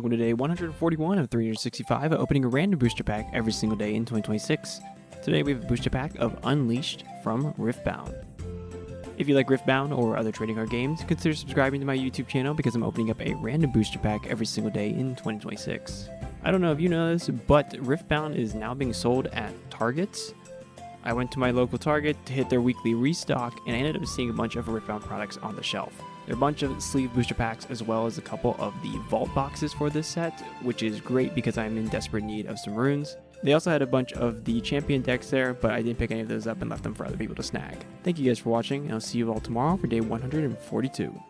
Welcome to day 141 of 365, opening a random booster pack every single day in 2026. Today we have a booster pack of Unleashed from Riftbound. If you like Riftbound or other trading card games, consider subscribing to my YouTube channel because I'm opening up a random booster pack every single day in 2026. I don't know if you know this, but Riftbound is now being sold at Targets. I went to my local Target to hit their weekly restock, and I ended up seeing a bunch of Riftbound products on the shelf. There are a bunch of sleeve booster packs as well as a couple of the vault boxes for this set, which is great because I'm in desperate need of some runes. They also had a bunch of the champion decks there, but I didn't pick any of those up and left them for other people to snag. Thank you guys for watching, and I'll see you all tomorrow for day 142.